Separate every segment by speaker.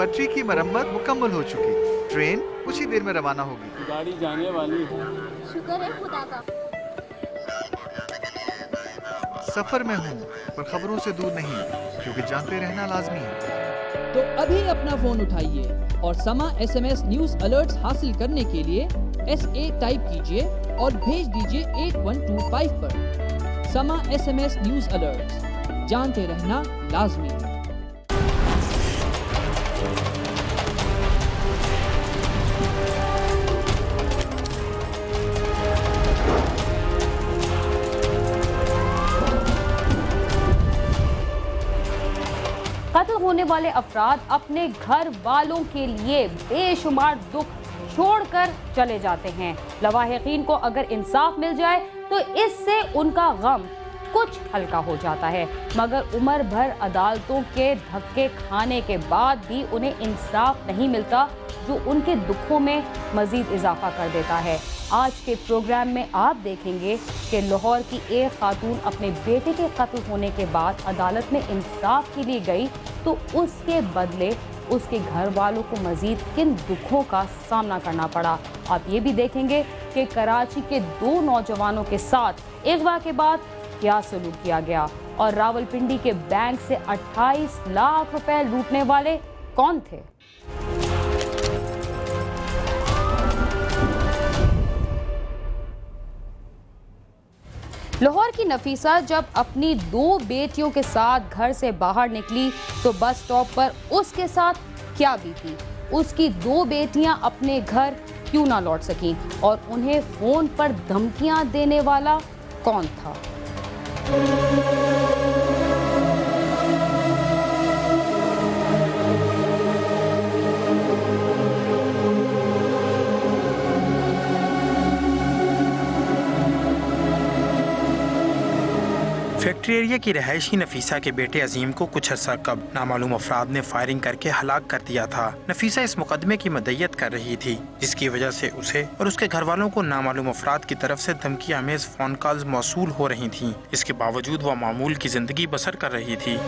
Speaker 1: पटरी की मरम्मत मुकम्मल हो चुकी। ट्रेन कुछ ही देर में रवाना होगी।
Speaker 2: गाड़ी जाने वाली है।
Speaker 3: शुक्र है खुदा का।
Speaker 1: सफर में हूँ पर खबरों से दूर नहीं, क्योंकि जानते रहना लाजमी है।
Speaker 4: तो अभी अपना फोन उठाइए और समा SMS न्यूज अलर्ट्स हासिल करने के लिए SA टाइप कीजिए और भेज दीजिए 8125 पर। समा SMS न्यूज अलर्ट्स, जानते रहना लाजमी है।
Speaker 5: कत्ल होने वाले अफराद अपने घर वालों के लिए बेशुमार दुख छोड़कर चले जाते हैं। लवाहिकीन को अगर इंसाफ मिल जाए तो इससे उनका गम कुछ हल्का हो जाता है, मगर उम्र भर अदालतों के धक्के खाने के बाद भी उन्हें इंसाफ नहीं मिलता, जो उनके दुखों में मजीद इजाफा कर देता है। आज के प्रोग्राम में आप देखेंगे कि लाहौर की एक खातून अपने बेटे के कत्ल होने के बाद अदालत में इंसाफ के लिए गई, तो उसके बदले उसके घर वालों को मजीद किन दुखों का सामना करना पड़ा। आप ये भी देखेंगे कि कराची के 2 नौजवानों के साथ अगवा के बाद क्या सलूक किया गया और रावलपिंडी के बैंक से 28 लाख रुपए लूटने वाले कौन थे। लाहौर की नफीसा जब अपनी 2 बेटियों के साथ घर से बाहर निकली तो बस स्टॉप पर उसके साथ क्या बीती। उसकी 2 बेटियां अपने घर क्यों ना लौट सकीं और उन्हें फोन पर धमकियां देने वाला कौन था।
Speaker 6: फैक्ट्री एरिया की रहायशी नफीसा के बेटे अजीम को कुछ अर्सा कब नामालूम अफराद ने फायरिंग करके हलाक कर दिया था। नफीसा इस मुकदमे की मदय्यत कर रही थी, जिसकी वजह से उसे और उसके घर वालों को नामालूम अफराद की तरफ से धमकी आमेज फोन कॉल्स मौसूल हो रही थी। इसके बावजूद वह मामूल की जिंदगी बसर कर रही थी।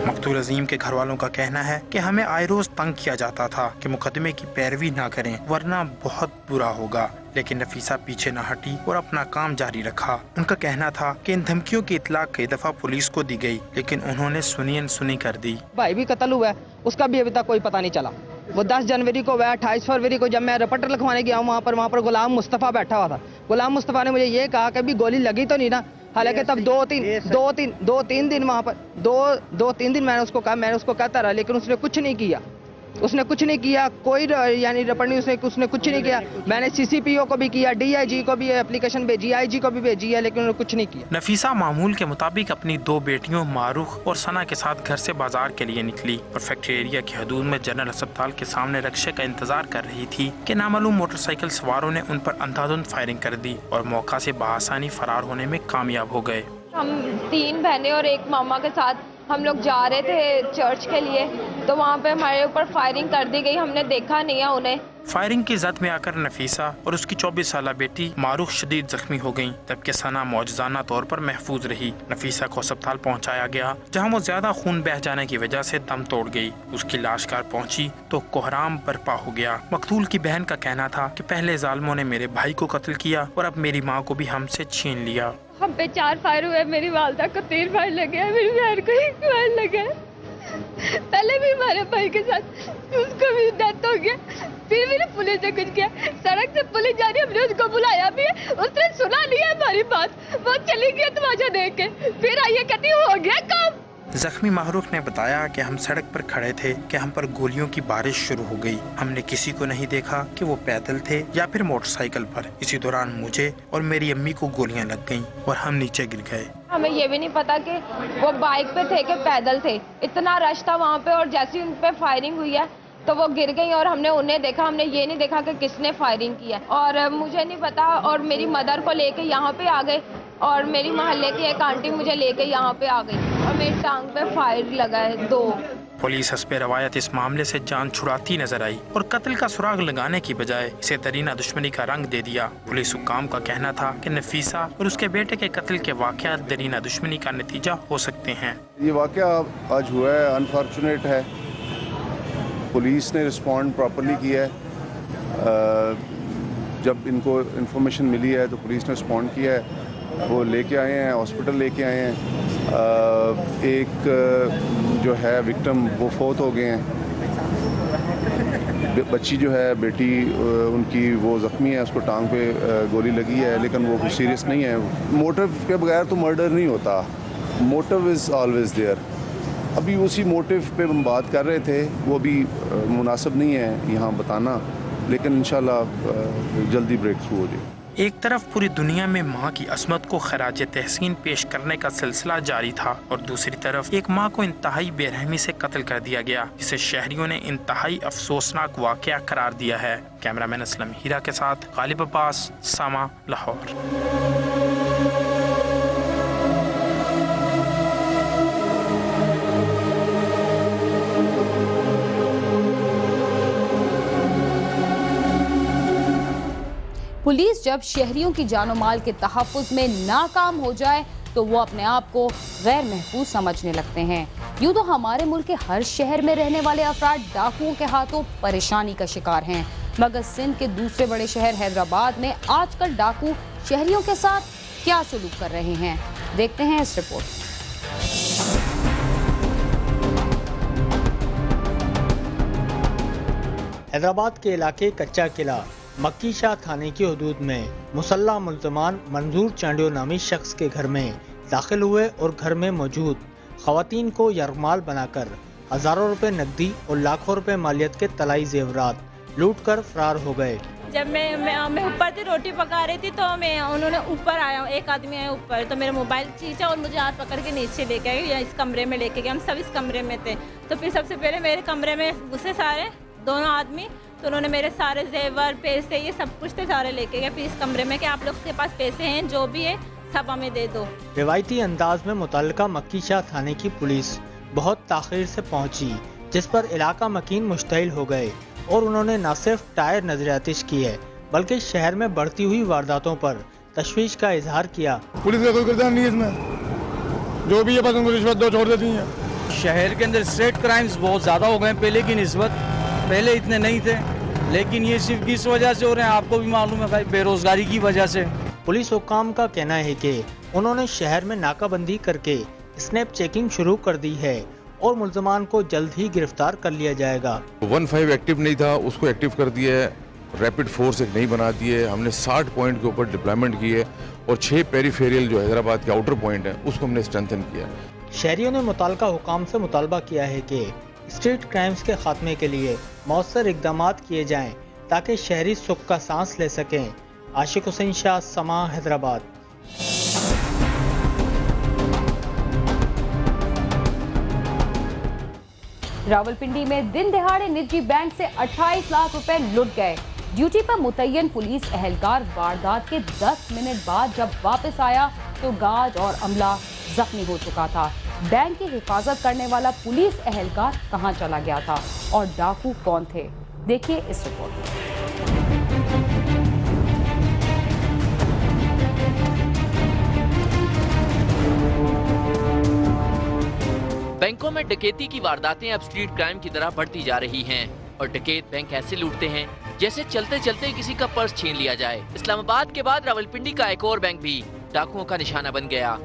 Speaker 6: मकतूल अजीम के घर वालों का कहना है कि हमें आए रोज तंग किया जाता था कि मुकदमे की पैरवी ना करें वरना बहुत बुरा होगा, लेकिन नफीसा पीछे न हटी और अपना काम जारी रखा। उनका कहना था कि इन धमकियों की इतला कई दफा पुलिस को दी गई, लेकिन उन्होंने सुनी अनसुनी कर दी।
Speaker 7: भाई भी कत्ल हुआ है, उसका भी अभी तक कोई पता नहीं चला। वो 10 जनवरी को हुआ, 28 फरवरी को जब मैं रिपोर्टर लिखवाने गया वहाँ पर गुलाम मुस्तफ़ा बैठा हुआ था। गुलाम मुस्तफ़ा ने मुझे ये कहा कि अभी गोली लगी तो नहीं ना, हालांकि तब 2-3 दिन वहाँ पर 2-3 दिन मैंने उसको कहता रहा, लेकिन उसने कुछ नहीं किया। कोई यानी रपड़नी उसने कुछ नहीं किया। मैंने CCPO को भी किया, DIG को भी एप्लीकेशन भेजी, IG को भी भेजी है, लेकिन उन्होंने कुछ नहीं किया।
Speaker 6: नफीसा मामूल के मुताबिक अपनी 2 बेटियों मारूख और सना के साथ घर से बाजार के लिए निकली और फैक्ट्री एरिया की हदूद में जनरल अस्पताल के सामने रक्शे का इंतजार कर रही थी कि नामालूम मोटरसाइकिल सवारों ने उन पर अंधाधुंध फायरिंग कर दी और मौका से बआसानी फरार होने में कामयाब हो गए।
Speaker 8: हम 3 बहनें और एक मामा के साथ हम लोग जा रहे थे चर्च के लिए, तो वहाँ पे हमारे ऊपर फायरिंग कर दी गई। हमने देखा नहीं है उन्हें।
Speaker 6: फायरिंग की जद में आकर नफीसा और उसकी 24 साला बेटी मारूख शदीद जख्मी हो गयी, जबकि सना मौजज़ाना तौर पर महफूज रही। नफीसा को अस्पताल पहुँचाया गया, जहाँ वो ज्यादा खून बह जाने की वजह से दम तोड़ गई। उसकी लाश कार पहुँची तो कोहराम बर्पा हो गया। मकतूल की बहन का कहना था कि पहले जालिमों ने मेरे भाई को कत्ल किया और अब मेरी माँ को भी हमसे छीन लिया।
Speaker 8: हम पे 4 फायर हुए, मेरी वालदा को 3 फायर लगे, मेरी बहन को 1 फायर लगे। पहले भी हमारे भाई के साथ उसको भी डेथ हो गया, फिर भी पुलिस ने कुछ किया। सड़क से पुलिस जा रही है, हमने उसको बुलाया भी है, उसने सुना नहीं है हमारी बात, वो चली गई तमाशा देख के। फिर आइए कहती हो गया काम।
Speaker 6: जख्मी माहरूख ने बताया कि हम सड़क पर खड़े थे कि हम पर गोलियों की बारिश शुरू हो गई। हमने किसी को नहीं देखा कि वो पैदल थे या फिर मोटरसाइकिल पर। इसी दौरान मुझे और मेरी अम्मी को गोलियां लग गईं और हम नीचे गिर गए।
Speaker 8: हमें ये भी नहीं पता कि वो बाइक पे थे कि पैदल थे। इतना रश था वहाँ पे और जैसे ही उन पे फायरिंग हुई है तो वो गिर गई और हमने उन्हें देखा। हमने ये नहीं देखा कि किसने फायरिंग की है और मुझे नहीं पता। और मेरी मदर को लेके यहाँ पे आ गए और मेरी मोहल्ले की एक आंटी मुझे लेके यहाँ पे आ गई और मेरी टांग पे फायर लगा है 2।
Speaker 6: पुलिस हस्बे रवायत इस मामले से जान छुड़ाती नजर आई और कत्ल का सुराग लगाने की बजाय इसे दरीना दुश्मनी का रंग दे दिया। पुलिस हुक्काम का कहना था कि नफीसा और उसके बेटे के कत्ल के वाक़यात दरीना दुश्मनी का नतीजा हो सकते हैं।
Speaker 2: ये वाक़या आज हुआ है, अनफॉर्चुनेट है। पुलिस ने रिस्पॉन्ड प्रॉपरली किया है। जब इनको इन्फॉर्मेशन मिली है तो पुलिस ने रिस्पॉन्ड किया है, वो लेके आए हैं, हॉस्पिटल लेके आए हैं। एक जो है विक्टिम वो फौत हो गए हैं। बच्ची जो है बेटी उनकी वो ज़ख्मी है, उसको टांग पे गोली लगी है, लेकिन वो सीरियस नहीं है। मोटिव के बगैर तो मर्डर नहीं होता, मोटिव इज़ ऑलवेज देयर। अभी उसी मोटिव पे हम बात कर रहे थे, वो भी मुनासिब नहीं है यहाँ बताना, लेकिन इंशाल्लाह जल्दी ब्रेक थ्रू हो जाए।
Speaker 6: एक तरफ पूरी दुनिया में माँ की असमत को खराज तहसीन पेश करने का सिलसिला जारी था और दूसरी तरफ एक माँ को इंतहाई बेरहमी से कत्ल कर दिया गया, जिसे शहरियों ने इंतहाई अफसोसनाक वाक़या करार दिया है। कैमरामैन असलम हीरा के साथ गालिब अब्बास, सामा, लाहौर।
Speaker 5: पुलिस जब शहरियों की जानो माल के तहफ़्फ़ुज़ में नाकाम हो जाए तो वो अपने आप को गैर महफूज समझने लगते हैं। यूँ तो हमारे मुल्क के हर शहर में रहने वाले अफराद डाकुओं के हाथों परेशानी का शिकार हैं, मगर सिंध के दूसरे बड़े शहर हैदराबाद में आजकल डाकू शहरियों के साथ क्या सलूक कर रहे हैं, देखते हैं इस रिपोर्ट।
Speaker 3: हैदराबाद के इलाके कच्चा किला मक्की शाह थाने की हदूद में मुसल्ला मुल्ज़मान मंजूर चांडियो नामी शख्स के घर में दाखिल हुए और घर में मौजूद ख़वातीन को यरगमाल बनाकर हज़ारों रुपए नकदी और लाखों रुपए मालियत के तलाई जेवरात लूट कर फरार हो गए।
Speaker 9: जब मैं ऊपर थी रोटी पका रही थी तो उन्होंने ऊपर आया, एक आदमी आया ऊपर, तो मेरा मोबाइल खींचा और मुझे हाथ पकड़ के नीचे लेके आए, या इस कमरे में लेके गए। हम सब इस कमरे में थे। तो फिर सबसे पहले मेरे कमरे में घुसे सारे दोनों आदमी, तो उन्होंने मेरे सारे जेवर पैसे ये सब कुछ थे सारे लेके गए। फिर इस कमरे में कि आप लोग के पास पैसे हैं, जो भी है सब हमें दे दो।
Speaker 3: रिवायती अंदाज में मुतल्लिका मक्की शाह थाने की पुलिस बहुत ताख़ीर से पहुंची, जिस पर इलाका मकीन मुश्तइल हो गए और उन्होंने न सिर्फ टायर नजरियातिश की है बल्कि शहर में बढ़ती हुई वारदातों पर तशवीश का इजहार किया।
Speaker 10: पुलिस का कोई किरदार नहीं है इसमें, जो भी है बस उनको रिश्वत दो छोड़ देती है।
Speaker 11: शहर के अंदर स्ट्रीट क्राइम्स बहुत ज़्यादा हो गए पहले की निस्बत, पहले इतने नहीं थे, लेकिन ये सिर्फ किस वजह से हो रहे हैं आपको भी मालूम है भाई, बेरोजगारी की वजह से।
Speaker 3: पुलिस हुक्काम का कहना है कि उन्होंने शहर में नाकाबंदी करके स्नैप चेकिंग शुरू कर दी है और मुल्ज़मान को जल्द ही गिरफ्तार कर लिया जाएगा।
Speaker 12: 15 एक्टिव नहीं था, उसको एक्टिव कर दिया है, रैपिड फोर्स एक नई बना दी है, हमने 60 पॉइंट के ऊपर डिप्लॉयमेंट की है और 6 पेरीफेरियल जो हैदराबाद के आउटर पॉइंट है उसको हमने स्ट्रेंथन किया।
Speaker 3: शहरियों ने मुतल्लिका हुक्काम से मुतालबा किया है कि स्ट्रीट क्राइम्स के खात्मे के लिए मौसर इक़दामात किए जाएं ताकि शहरी सुख का सांस ले सकें। आशिक हुसैन शाह, समा, हैदराबाद।
Speaker 5: रावलपिंडी में दिन दहाड़े निजी बैंक से 28 लाख रुपए लुट गए। ड्यूटी पर मुतय्यन पुलिस एहलकार वारदात के 10 मिनट बाद जब वापस आया तो गाज और अमला जख्मी हो चुका था। बैंक की हिफाजत करने वाला पुलिस एहलकार कहां चला गया था और डाकू कौन थे, देखिए इस रिपोर्ट में।
Speaker 13: बैंकों में डकैती की वारदातें अब स्ट्रीट क्राइम की तरह बढ़ती जा रही हैं और डकैत बैंक ऐसे लूटते हैं जैसे चलते चलते किसी का पर्स छीन लिया जाए। इस्लामाबाद के बाद रावलपिंडी का एक और बैंक भी डाकुओं का निशाना बन गया।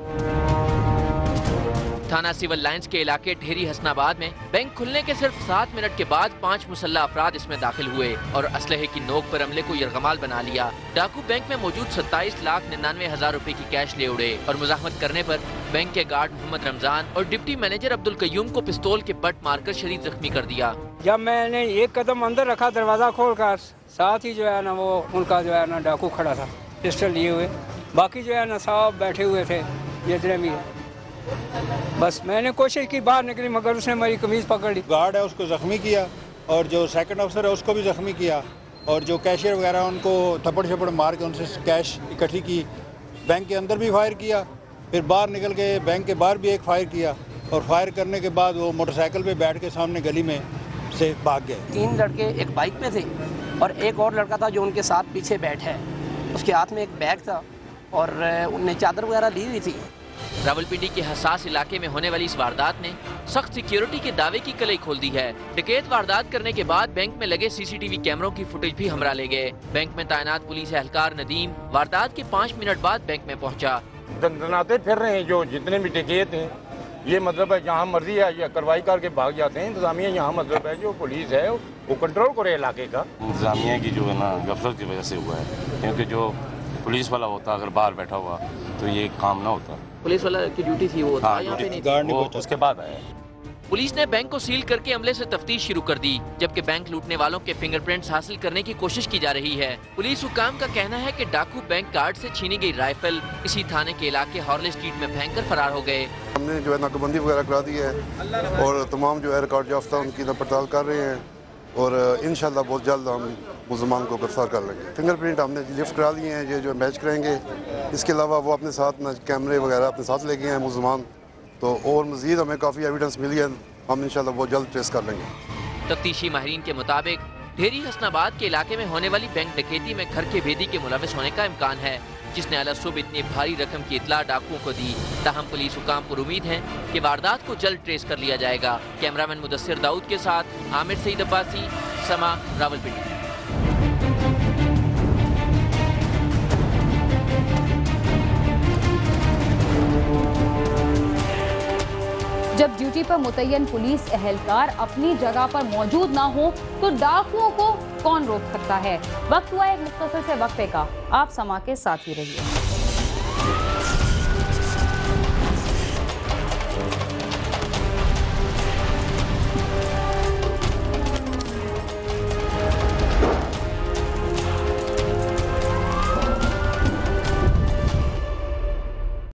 Speaker 13: थाना सिविल लाइंस के इलाके ढेरी हसनाबाद में बैंक खुलने के सिर्फ 7 मिनट के बाद 5 मुसल्ला अफराद इसमें दाखिल हुए और असलहे की नोक पर अमले को यरगमाल बना लिया। डाकू बैंक में मौजूद 27,99,000 रुपए की कैश ले उड़े और मुजाहमत करने पर बैंक के गार्ड मोहम्मद रमजान और डिप्टी मैनेजर अब्दुल कयूम को पिस्तौल के बट मारकर शदीद जख्मी कर दिया।
Speaker 14: जब मैंने एक कदम अंदर रखा दरवाजा खोलकर, साथ ही जो है ना वो उनका जो है ना डाकू खड़ा था पिस्टल लिए हुए, बाकी जो है ना साहब बैठे हुए थे जितने भी। बस मैंने कोशिश की बाहर निकली मगर उसने मेरी कमीज पकड़ ली।
Speaker 10: गार्ड है उसको जख्मी किया और जो सेकंड अफसर है उसको भी जख्मी किया और जो कैशियर वगैरह उनको थप्पड़ छप्पड़ मार के उनसे कैश इकट्ठी की। बैंक के अंदर भी फायर किया, फिर बाहर निकल के बैंक के बाहर भी एक फायर किया और फायर करने के बाद वो मोटरसाइकिल पे बैठ के सामने गली में से भाग गए।
Speaker 15: 3 लड़के एक बाइक पे थे और एक और लड़का था जो उनके साथ पीछे बैठा है। उसके हाथ में एक बैग था और उनने चादर वगैरह ली हुई थी।
Speaker 13: रावलपिंडी के हसास इलाके में होने वाली इस वारदात ने सख्त सिक्योरिटी के दावे की कलई खोल दी है। डकैत वारदात करने के बाद बैंक में लगे सीसीटीवी कैमरों की फुटेज भी हमरा ले गए। बैंक में तैनात पुलिस एहलकार नदीम वारदात के 5 मिनट बाद बैंक में पहुंचा।
Speaker 16: दंदनाते फिर रहे हैं जो जितने भी डकैत हैं, ये मतलब है जहाँ मर्जी है या कार्रवाई करके भाग जाते हैं। इंतजामिया यहाँ मतलब है जो पुलिस है वो कंट्रोल करे इलाके का।
Speaker 17: इंतजामिया की जो है ना गफलत की वजह से हुआ है, क्योंकि जो पुलिस वाला होता अगर बाहर बैठा हुआ तो ये काम ना होता।
Speaker 13: पुलिस वाला की ड्यूटी थी वो था, यहाँ पे नहीं था।
Speaker 17: वो उसके बाद आया।
Speaker 13: पुलिस ने बैंक को सील करके अमले से तफ्तीश शुरू कर दी, जबकि बैंक लूटने वालों के फिंगरप्रिंट्स हासिल करने की कोशिश की जा रही है। पुलिस हुकाम का कहना है कि डाकू बैंक कार्ड से छीनी गई राइफल इसी थाने के इलाके हॉर्ले स्ट्रीट में फेंक कर फरार हो गए।
Speaker 18: हमने जो है नाकाबंदी वगैरह करा दी है और तमाम जो है रिकॉर्ड याफ्ता उनकी पड़ताल कर रहे हैं और इंशाल्लाह बहुत जल्द हम मुलजमान को गिरफ्तार कर लेंगे। फिंगरप्रिंट हमने लिफ्ट करा लिए हैं, ये जो मैच करेंगे। इसके अलावा वो अपने साथ न कैमरे वगैरह अपने साथ ले गए हैं मुलजमान, तो और मज़ीद हमें काफ़ी एविडेंस मिली है, हम इंशाल्लाह बहुत जल्द ट्रेस कर लेंगे।
Speaker 13: तफ्तीशी माहिरीन के मुताबिक ढेरी हसनाबाद के इलाके में होने वाली बैंक डकैती में घर के भेदी के मुलविस होने का इम्कान है, जिसने अलसुब इतनी भारी रकम की इतला डाकुओं को दी। ताहम पुलिस हुकाम पर उम्मीद है कि वारदात को जल्द ट्रेस कर लिया जाएगा। कैमरामैन मुदस्सिर दाऊद के साथ आमिर सईद अब्बासी, समा, रावलपिंडी।
Speaker 5: जब ड्यूटी पर मुतय्यन पुलिस एहलकार अपनी जगह पर मौजूद ना हो तो डाकुओं को कौन रोक सकता है। वक्त हुआ एक मुख्तसर से वक्फे का, आप समा के साथ ही रहिए।